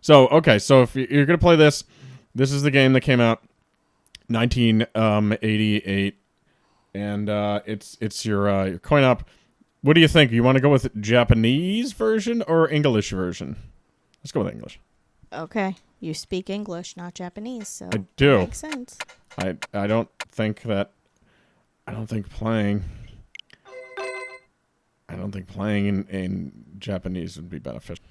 So, okay, so if you're going to play this, this is the game that came out 1988, and it's your coin op. What do you think? You want to go with Japanese version or English version? Let's go with English. Okay. You speak English, not Japanese, so I do. That makes sense. I don't think playing in Japanese would be beneficial.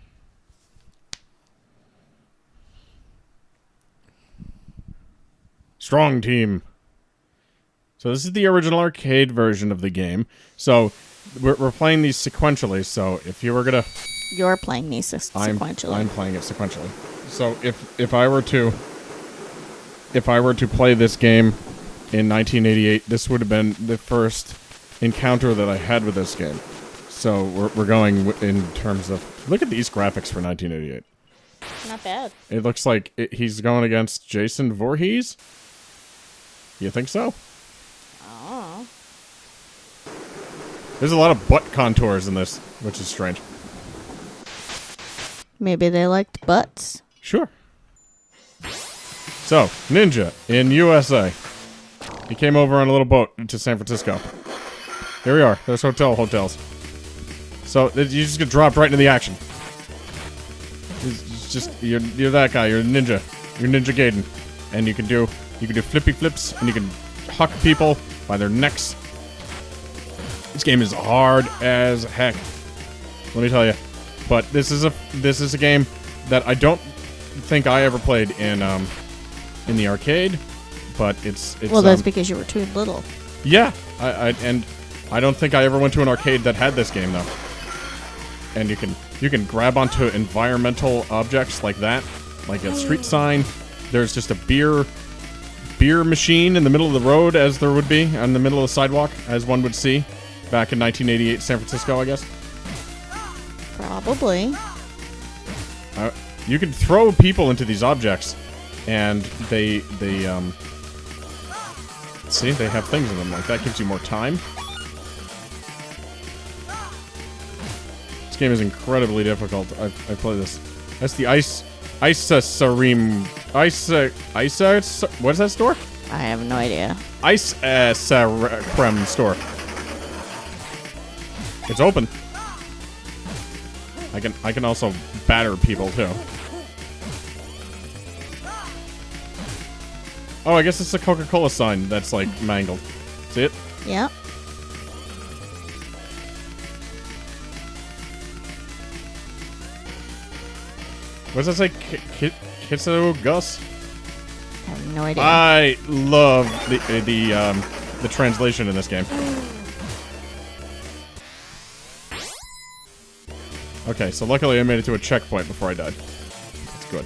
Strong team. So this is the original arcade version of the game. So we're playing these sequentially. So if you were gonna, You're playing these sequentially. I'm playing it sequentially. So if I were to play this game in 1988, this would have been the first encounter that I had with this game. So we're going in terms of, look at these graphics for 1988. Not bad. It looks like he's going against Jason Voorhees. You think so? Oh. There's a lot of butt contours in this, which is strange. Maybe they liked butts. Sure. So, Ninja in USA. He came over on a little boat to San Francisco. Here we are. There's hotels. So, you just get dropped right into the action. It's just, you're that guy. You're a ninja. You're Ninja Gaiden. And you can do flippy flips, and you can huck people by their necks. This game is hard as heck. Let me tell you. But this is a game that I don't think I ever played in the arcade. But it's well, that's because you were too little. Yeah, and I don't think I ever went to an arcade that had this game though. And you can grab onto environmental objects like that, like a street sign. There's just a beer machine in the middle of the road, as there would be on the middle of the sidewalk, as one would see back in 1988 San Francisco, I guess. Probably. You can throw people into these objects, and they see, they have things in them. Like, that gives you more time. This game is incredibly difficult. I play this. That's the what is that store? I have no idea. Ice Creme store. It's open. I can also batter people too. Oh, I guess it's a Coca-Cola sign that's like mangled. See it? Yep. What does that say? Kitsu Gus? I have no idea. I love the translation in this game. Okay, so luckily I made it to a checkpoint before I died. That's good.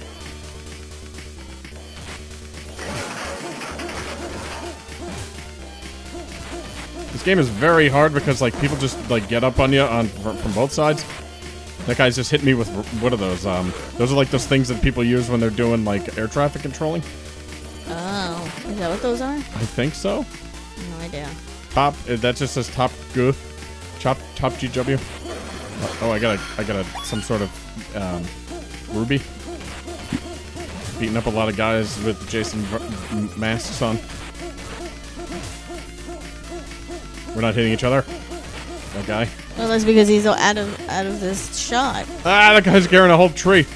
This game is very hard because like people just like get up on you from both sides. That guy's just hit me with, what are those? Those are like those things that people use when they're doing like air traffic controlling. Oh, is that what those are? I think so. No idea. Top, that just says top G, top GW. Oh, I got some sort of Ruby. Beating up a lot of guys with Jason masks on. We're not hitting each other. That guy. Well, that's because he's out of this shot. Ah, that guy's carrying a whole tree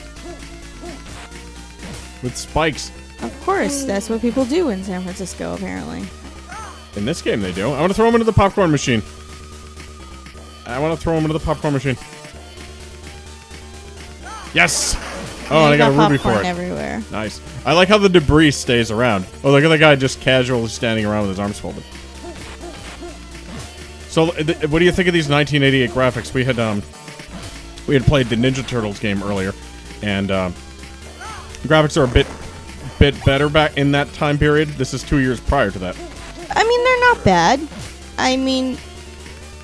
with spikes. Of course, that's what people do in San Francisco, apparently. In this game, they do. I want to throw him into the popcorn machine. Yes! Oh, and I got a ruby for it. Everywhere. Nice. I like how the debris stays around. Oh, look at the guy just casually standing around with his arms folded. So, what do you think of these 1988 graphics? We had played the Ninja Turtles game earlier, and graphics are a bit better back in that time period. This is 2 years prior to that. I mean, they're not bad. I mean,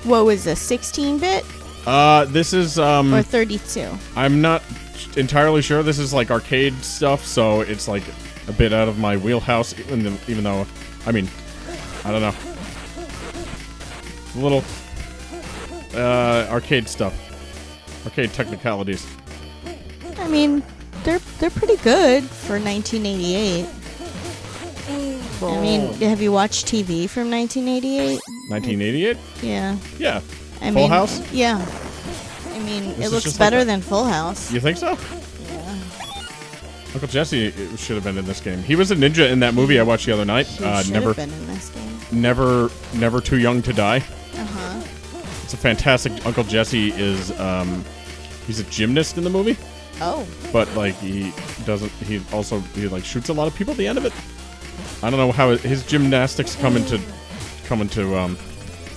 what was this, 16-bit? This is or 32. I'm not entirely sure. This is like arcade stuff, so it's like a bit out of my wheelhouse. Even though, I mean, I don't know. A little arcade stuff, arcade technicalities. I mean, they're pretty good for 1988. I mean, have you watched TV from 1988? 1988? Yeah. Yeah. Full House? Yeah. I mean, This it is looks just better like than Full House. You think so? Yeah. Uncle Jesse should have been in this game. He was a ninja in that movie I watched the other night. He should have been in this game. Never Too Young to Die. Uh-huh. It's a fantastic. Uncle Jesse is he's a gymnast in the movie. Oh. But like he like shoots a lot of people at the end of it. I don't know how his gymnastics come into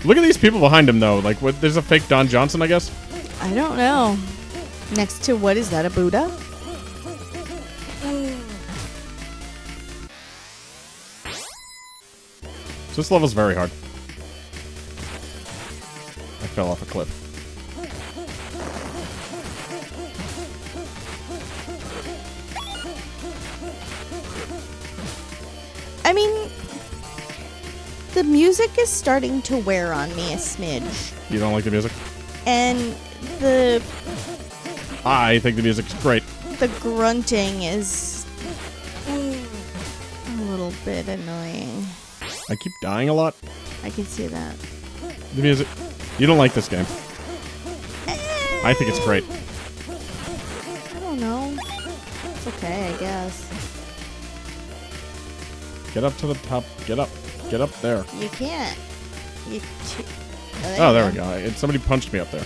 look at these people behind him though. Like what, there's a fake Don Johnson, I guess. I don't know. Next to what is that, a Buddha? So this level's very hard. I fell off a cliff. I mean, the music is starting to wear on me a smidge. You don't like the music? And the I think the music's great. The grunting is a little bit annoying. I keep dying a lot. I can see that. The music. You don't like this game. I think it's great. I don't know. It's okay, I guess. Get up to the top. Get up. Get up there. You can't. Oh, there we go. Somebody punched me up there.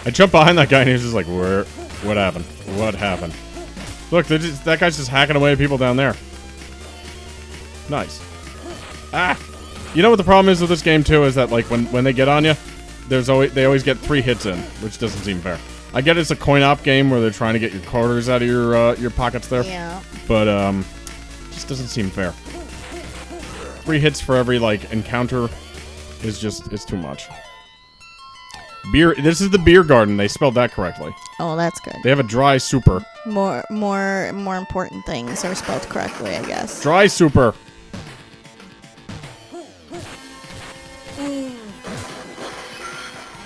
I jumped behind that guy and he was just like, "Where? What happened? What happened?" Look, that guy's just hacking away at people down there. Nice. Ah! You know what the problem is with this game too is that like when they get on you, they always get 3 hits in, which doesn't seem fair. I get it's a coin-op game where they're trying to get your quarters out of your pockets there. Yeah. But just doesn't seem fair. 3 hits for every like encounter is just it's too much. Beer. This is the beer garden. They spelled that correctly. Oh, that's good. They have a dry super. More important things are spelled correctly, I guess. Dry super.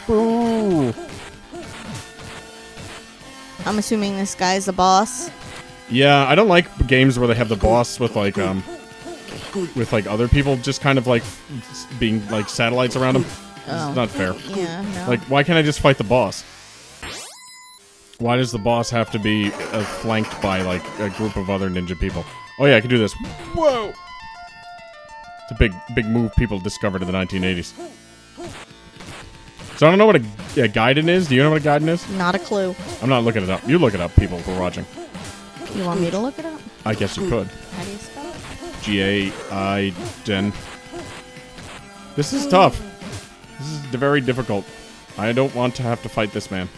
Ooh. I'm assuming this guy's the boss. Yeah, I don't like games where they have the boss with like other people just kind of like being like satellites around them. Oh. It's not fair. Yeah, no. Like, why can't I just fight the boss? Why does the boss have to be flanked by like a group of other ninja people? Oh yeah, I can do this. Whoa! It's a big move people discovered in the 1980s. So I don't know what a Gaiden is. Do you know what a Gaiden is? Not a clue. I'm not looking it up. You look it up, people who are watching. You want me to look it up? I guess you could. How do you spell it? Gaiden. This is tough. This is very difficult. I don't want to have to fight this man.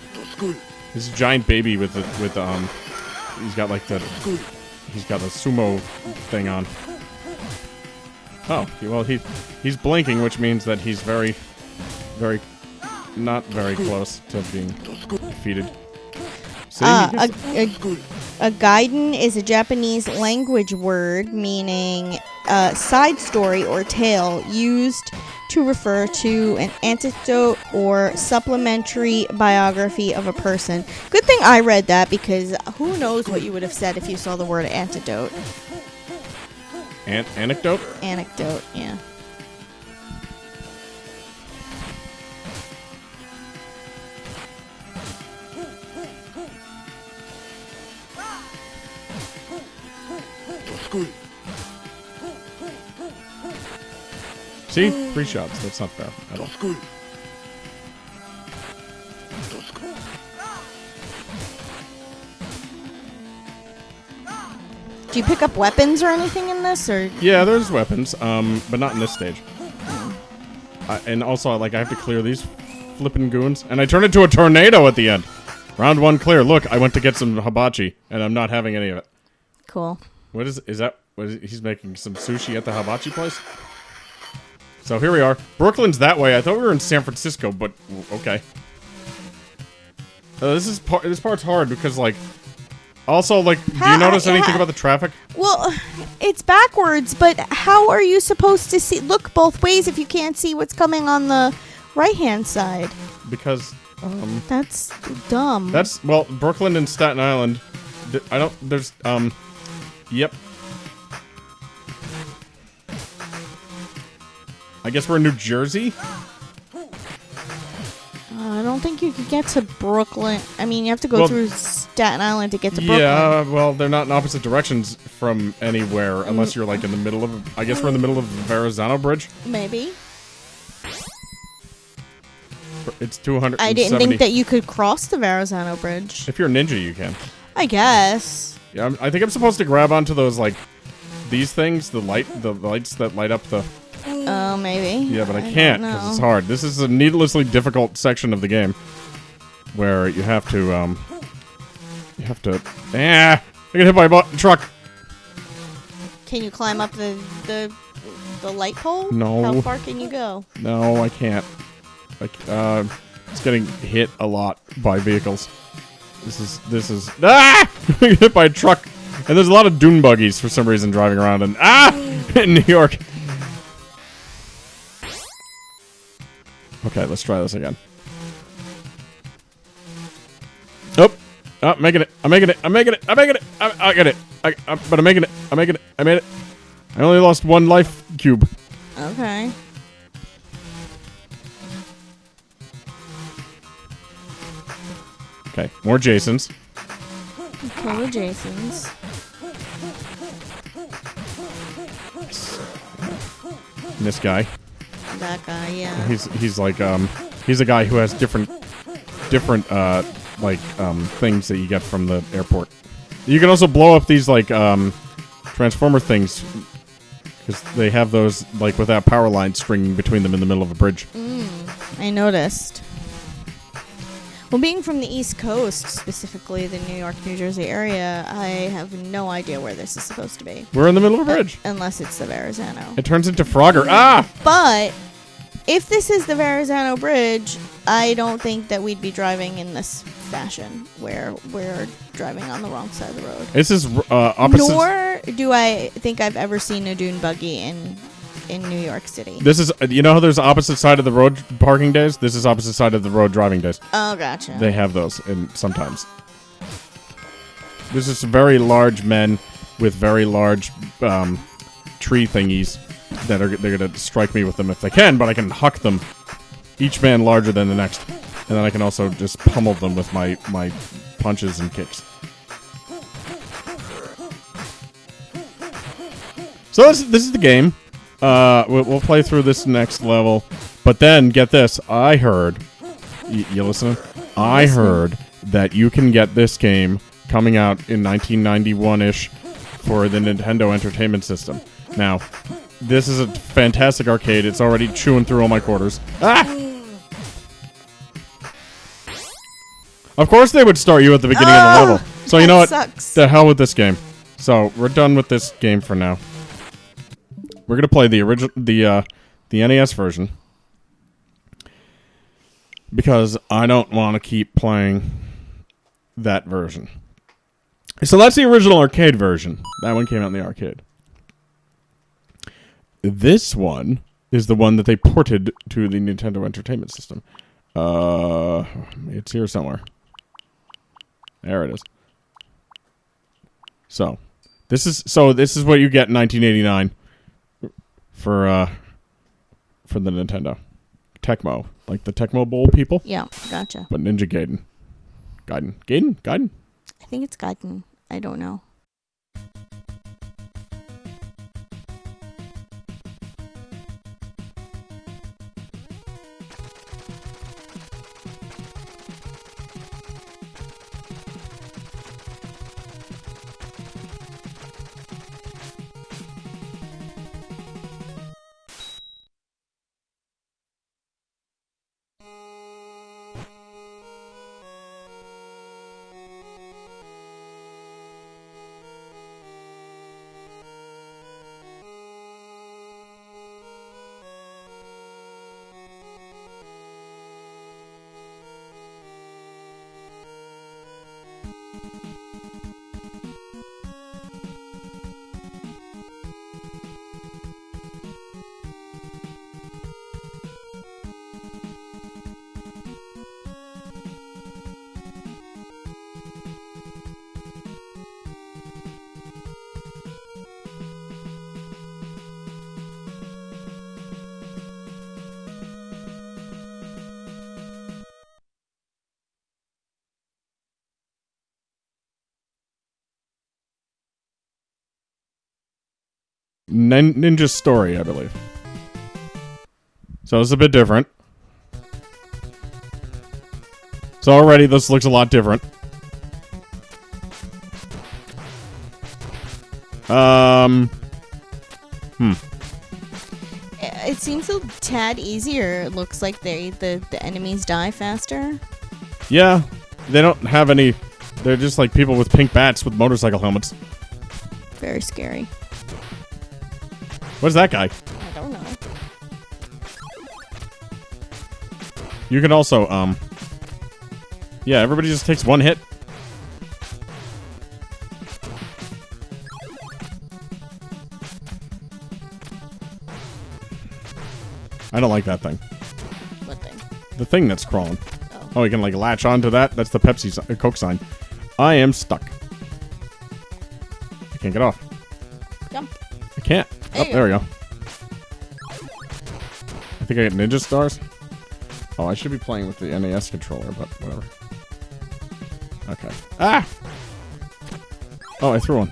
This giant baby with he's got like the sumo thing on. Oh, well he's blinking, which means that he's very not very close to being defeated. See, a Gaiden is a Japanese language word meaning side story or tale used to refer to an anecdote or supplementary biography of a person. Good thing I read that, because who knows what you would have said if you saw the word antidote. Anecdote? Anecdote, yeah. See? 3 shots. That's not fair at all. Do you pick up weapons or anything in this, or? Yeah, there's weapons, but not in this stage. And also, like, I have to clear these flippin' goons, and I turn into a tornado at the end. Round 1 clear. Look, I went to get some hibachi, and I'm not having any of it. Cool. What is that? He's making some sushi at the hibachi place? So here we are. Brooklyn's that way. I thought we were in San Francisco, but okay. This part's hard because like Also, like, do you notice anything about the traffic? Well, it's backwards, but how are you supposed to look both ways if you can't see what's coming on the right-hand side? Because, That's dumb. well, Brooklyn and Staten Island, yep. I guess we're in New Jersey? I don't think you could get to Brooklyn. I mean, you have to go through Staten Island to get to Brooklyn. Yeah, well, they're not in opposite directions from anywhere, unless you're, like, in the middle of... I guess we're in the middle of the Verrazano Bridge? Maybe. It's 270. I didn't think that you could cross the Verrazano Bridge. If you're a ninja, you can. I guess. Yeah, I think I'm supposed to grab onto those, like, these things, the lights that light up the... Oh, maybe. Yeah, but I can't, because it's hard. This is a needlessly difficult section of the game, where you have to, I get hit by a truck! Can you climb up the light pole? No. How far can you go? No, I can't. It's getting hit a lot by vehicles. This is I get hit by a truck! And there's a lot of dune buggies for some reason driving around in New York. Okay, let's try this again. Oh, making it. I'm making it. I get it. But I'm making it. I made it. I only lost 1 life cube. Okay. Okay, more Jasons. Okay, the Jasons. And this guy. That guy, yeah. He's like he's a guy who has different things that you get from the airport. You can also blow up these like transformer things because they have those like with that power line stringing between them in the middle of a bridge. I noticed. Well, being from the East Coast, specifically the New York, New Jersey area, I have no idea where this is supposed to be. We're in the middle of a bridge. Unless it's the Verrazano. It turns into Frogger. Ah! But if this is the Verrazano Bridge, I don't think that we'd be driving in this fashion where we're driving on the wrong side of the road. This is opposite. Nor do I think I've ever seen a dune buggy in New York City. This is, you know how there's opposite side of the road parking days? This is opposite side of the road driving days. Oh, gotcha. They have those, and sometimes. This is very large men with very large tree thingies that they're gonna strike me with them if they can, but I can huck them, each man larger than the next, and then I can also just pummel them with my punches and kicks. So this is the game. We'll play through this next level, but then get this. I heard, you listening? I heard that you can get this game coming out in 1991-ish for the Nintendo Entertainment System. Now, this is a fantastic arcade. It's already chewing through all my quarters. Ah! Of course they would start you at the beginning of the level. So you know what? Sucks. The hell with this game. So we're done with this game for now. We're gonna play the original, the NES version, because I don't want to keep playing that version. So that's the original arcade version. That one came out in the arcade. This one is the one that they ported to the Nintendo Entertainment System. It's here somewhere. There it is. So this is what you get in 1989. For the Nintendo. Tecmo. Like the Tecmo Bowl people? Yeah, gotcha. But Ninja Gaiden. Gaiden? I think it's Gaiden. I don't know. Ninja Story, I believe. So it's a bit different. So already this looks a lot different. It seems a tad easier. It looks like the enemies die faster. Yeah, they don't have any. They're just like people with pink bats with motorcycle helmets. Very scary. What's that guy? I don't know. You can also, yeah, everybody just takes one hit. I don't like that thing. What thing? The thing that's crawling. Oh. Oh, you can like latch onto that? That's the Coke sign. I am stuck. I can't get off. Jump. I can't. There we go. I think I get ninja stars. Oh, I should be playing with the NES controller, but whatever. Okay. Ah! Oh, I threw one.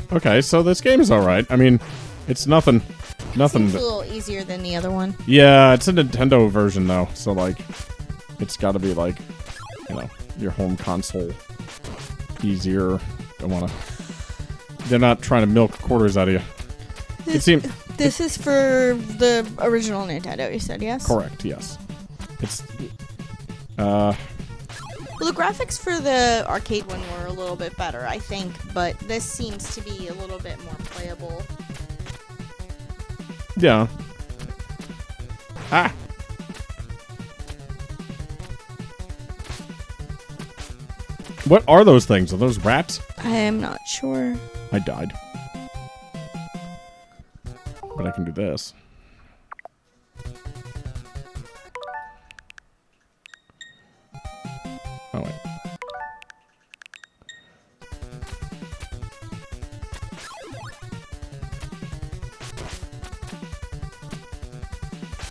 Okay, so this game is alright. I mean, it's nothing. Seems a little easier than the other one. Yeah, it's a Nintendo version though, so like, it's got to be like, you know, your home console easier. Don't wanna. They're not trying to milk quarters out of you. This is for the original Nintendo. You said yes. Correct. Yes. It's. Well, the graphics for the arcade one were a little bit better, I think, but this seems to be a little bit more playable. Yeah. Ah! What are those things? Are those rats? I am not sure. I died. But I can do this. Oh, wait.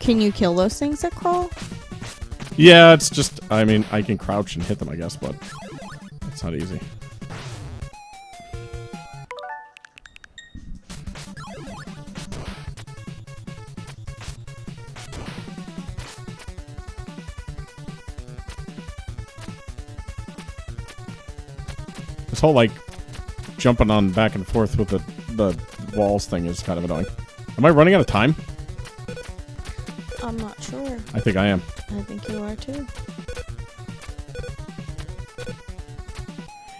Can you kill those things that crawl? Yeah, it's just, I mean, I can crouch and hit them, I guess, but it's not easy. This whole, like, jumping on back and forth with the walls thing is kind of annoying. Am I running out of time? I'm not sure. I think I am. I think you are too.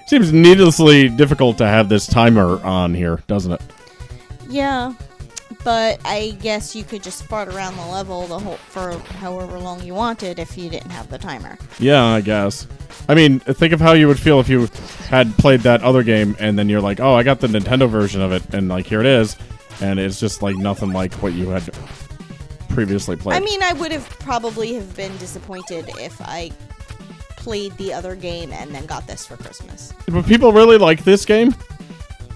Seems needlessly difficult to have this timer on here, doesn't it? Yeah, but I guess you could just fart around the level for however long you wanted if you didn't have the timer. Yeah, I guess. I mean, think of how you would feel if you had played that other game and then you're like, oh, I got the Nintendo version of it, and like, here it is, and it's just like nothing like what you had previously played. I mean, I would have probably have been disappointed if I played the other game and then got this for Christmas. But people really like this game.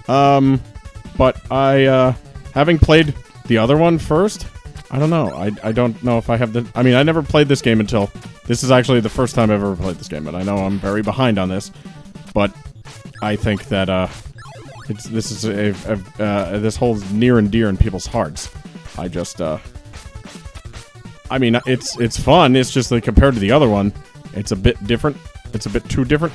But I, having played the other one first, I don't know. I don't know if I have the... I mean, I never played this game until... This is actually the first time I've ever played this game, and I know I'm very behind on this. But I think that, this holds near and dear in people's hearts. I just, I mean, it's fun. It's just like compared to the other one, it's a bit different. It's a bit too different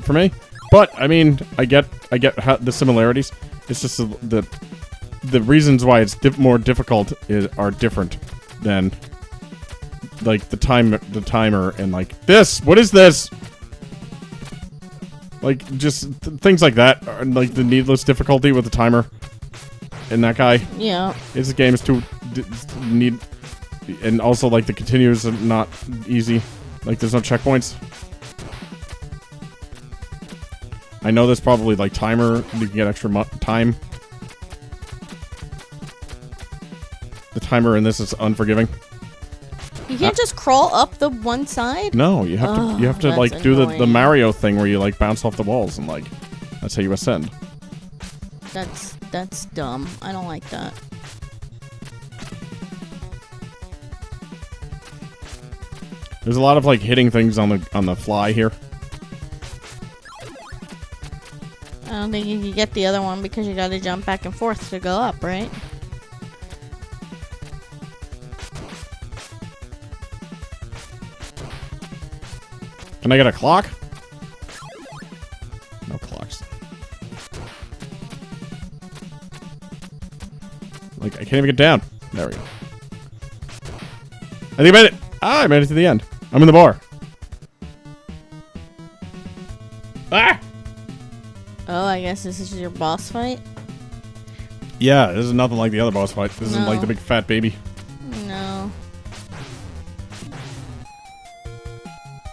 for me. But I mean, I get the similarities. It's just the reasons why it's more difficult are different than like the timer and like this. What is this? Like just things like that, are, like the needless difficulty with the timer and that guy. Yeah. This game is too need. And also, like, the continues are not easy. Like, there's no checkpoints. I know there's probably, like, timer. You can get extra time. The timer in this is unforgiving. You can't just crawl up the one side? No, you have to like, do the Mario thing where you, like, bounce off the walls and, like, that's how you ascend. That's dumb. I don't like that. There's a lot of like hitting things on the fly here. I don't think you can get the other one because you got to jump back and forth to go up, right? Can I get a clock? No clocks. Like, I can't even get down. There we go. I think I made it. Ah, I made it to the end. I'm in the bar. Ah! Oh, I guess this is your boss fight? Yeah, this is nothing like the other boss fight. This isn't like the big fat baby. No.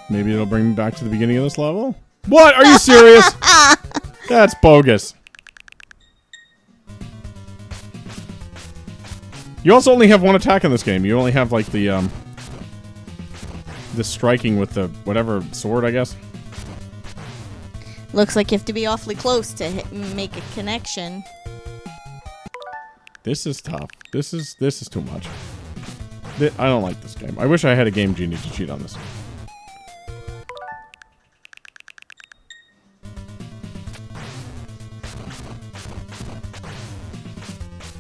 Maybe it'll bring me back to the beginning of this level? What? Are you serious? That's bogus. You also only have one attack in this game. You only have like the striking with the whatever sword, I guess. Looks like you have to be awfully close to make a connection. This is tough. This is too much. I don't like this game. I wish I had a Game Genie to cheat on this.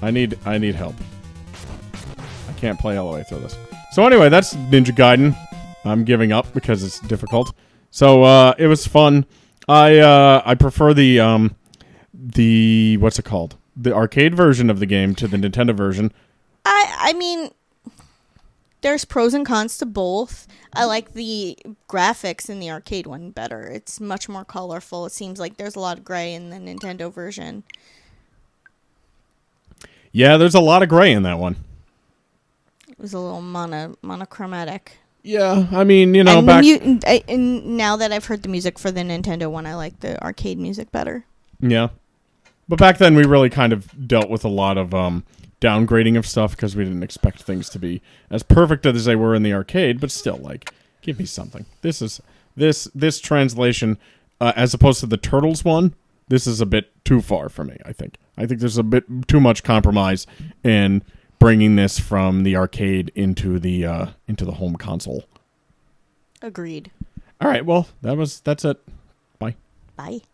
I need help. I can't play all the way through this. So anyway, that's Ninja Gaiden. I'm giving up because it's difficult. So it was fun. I prefer the what's it called? The arcade version of the game to the Nintendo version. I mean, there's pros and cons to both. I like the graphics in the arcade one better. It's much more colorful. It seems like there's a lot of gray in the Nintendo version. Yeah, there's a lot of gray in that one. It was a little monochromatic. Yeah, I mean, you know, and now that I've heard the music for the Nintendo one, I like the arcade music better. Yeah. But back then, we really kind of dealt with a lot of downgrading of stuff because we didn't expect things to be as perfect as they were in the arcade, but still, like, give me something. This translation, as opposed to the Turtles one, this is a bit too far for me, I think. I think there's a bit too much compromise in bringing this from the arcade into the home console. Agreed. All right, well, that's it. Bye. Bye.